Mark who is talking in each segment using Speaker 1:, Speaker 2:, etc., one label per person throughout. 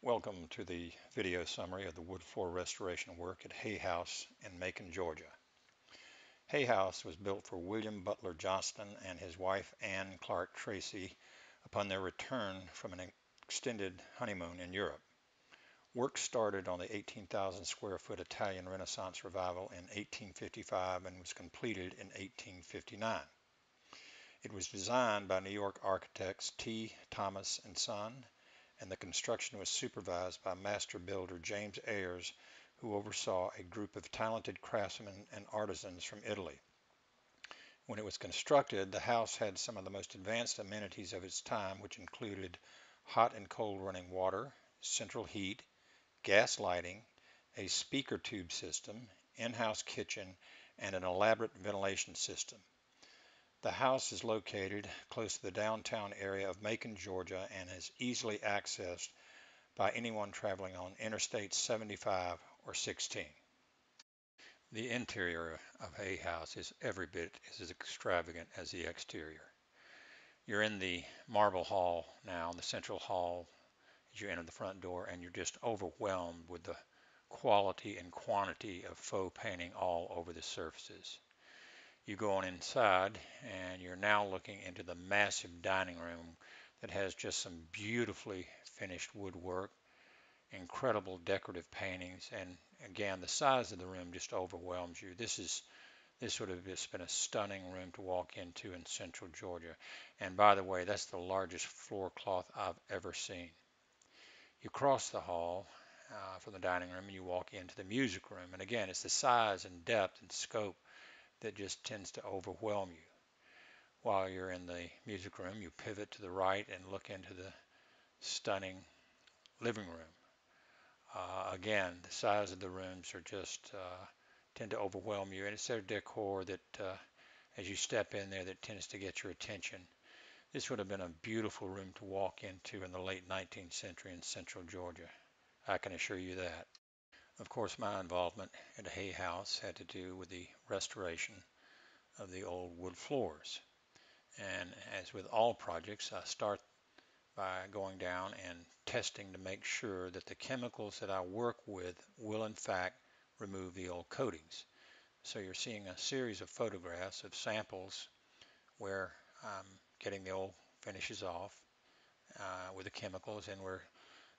Speaker 1: Welcome to the video summary of the wood floor restoration work at Hay House in Macon, Georgia. Hay House was built for William Butler Johnston and his wife Anne Clark Tracy upon their return from an extended honeymoon in Europe. Work started on the 18,000 square foot Italian Renaissance revival in 1855 and was completed in 1859. It was designed by New York architects T. Thomas and Son, and the construction was supervised by master builder James Ayers, who oversaw a group of talented craftsmen and artisans from Italy. When it was constructed, the house had some of the most advanced amenities of its time, which included hot and cold running water, central heat, gas lighting, a speaker tube system, in-house kitchen, and an elaborate ventilation system. The house is located close to the downtown area of Macon, Georgia, and is easily accessed by anyone traveling on Interstate 75 or 16. The interior of Hay House is every bit as extravagant as the exterior. You're in the marble hall now, in the central hall as you enter the front door, and you're just overwhelmed with the quality and quantity of faux painting all over the surfaces. You go on inside and you're now looking into the massive dining room that has just some beautifully finished woodwork, incredible decorative paintings, and again the size of the room just overwhelms you. This would have just been a stunning room to walk into in central Georgia. And by the way, that's the largest floor cloth I've ever seen. You cross the hall from the dining room and you walk into the music room, and again it's the size and depth and scope that just tends to overwhelm you. While you're in the music room, you pivot to the right and look into the stunning living room. Again, the size of the rooms are just tend to overwhelm you, and it's their decor that as you step in there that tends to get your attention. This would have been a beautiful room to walk into in the late 19th century in central Georgia. I can assure you that. Of course, my involvement at the Hay House had to do with the restoration of the old wood floors. And as with all projects, I start by going down and testing to make sure that the chemicals that I work with will in fact remove the old coatings. So you're seeing a series of photographs of samples where I'm getting the old finishes off with the chemicals, and we're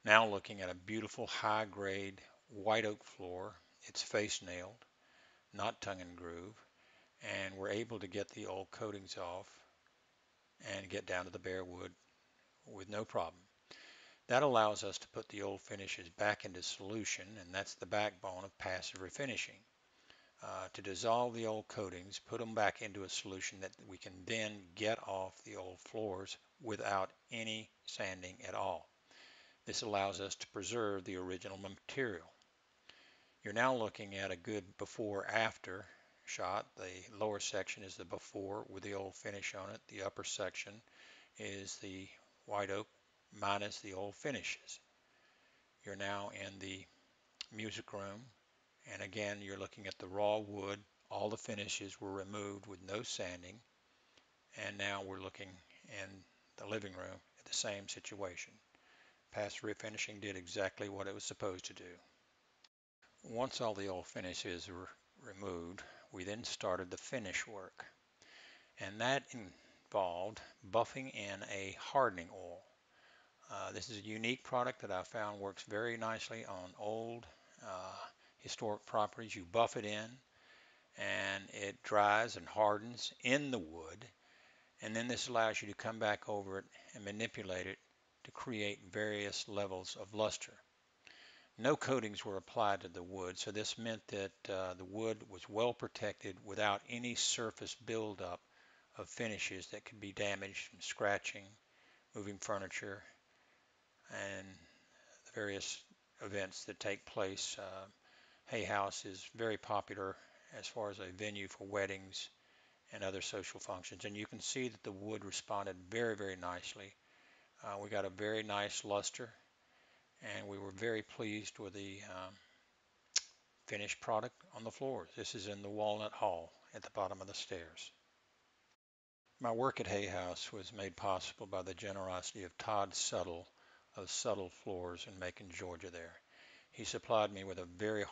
Speaker 1: now looking at a beautiful high-grade white oak floor. It's face nailed, not tongue and groove, and we're able to get the old coatings off and get down to the bare wood with no problem. That allows us to put the old finishes back into solution, and that's the backbone of passive refinishing. To dissolve the old coatings, put them back into a solution that we can then get off the old floors without any sanding at all. This allows us to preserve the original material. You're now looking at a good before-after shot. The lower section is the before with the old finish on it. The upper section is the white oak minus the old finishes. You're now in the music room, and again you're looking at the raw wood. All the finishes were removed with no sanding, and now we're looking in the living room at the same situation. Passive refinishing did exactly what it was supposed to do. Once all the old finishes were removed, we then started the finish work, and that involved buffing in a hardening oil. This is a unique product that I found works very nicely on old historic properties. You buff it in and it dries and hardens in the wood, and then this allows you to come back over it and manipulate it to create various levels of luster. No coatings were applied to the wood, so this meant that the wood was well protected without any surface buildup of finishes that could be damaged from scratching, moving furniture, and the various events that take place. Hay House is very popular as far as a venue for weddings and other social functions, and you can see that the wood responded very, very nicely. We got a very nice luster, and we were very pleased with the finished product on the floors. This is in the Walnut Hall at the bottom of the stairs. My work at Hay House was made possible by the generosity of Todd Suttle of Subtle Floors in Macon, Georgia there. He supplied me with a very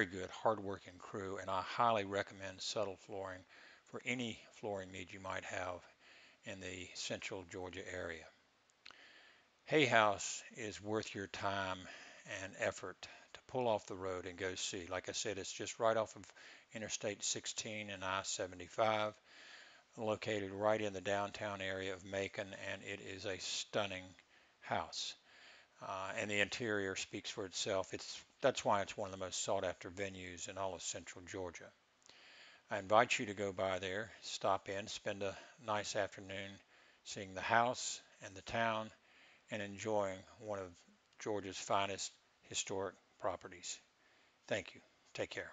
Speaker 1: good, hard-working crew, and I highly recommend Subtle Flooring for any flooring need you might have in the central Georgia area. Hay House is worth your time and effort to pull off the road and go see. Like I said, it's just right off of Interstate 16 and I-75, located right in the downtown area of Macon, and it is a stunning house. And the interior speaks for itself. That's why it's one of the most sought after venues in all of central Georgia. I invite you to go by there, stop in, spend a nice afternoon seeing the house and the town and enjoying one of Georgia's finest historic properties. Thank you. Take care.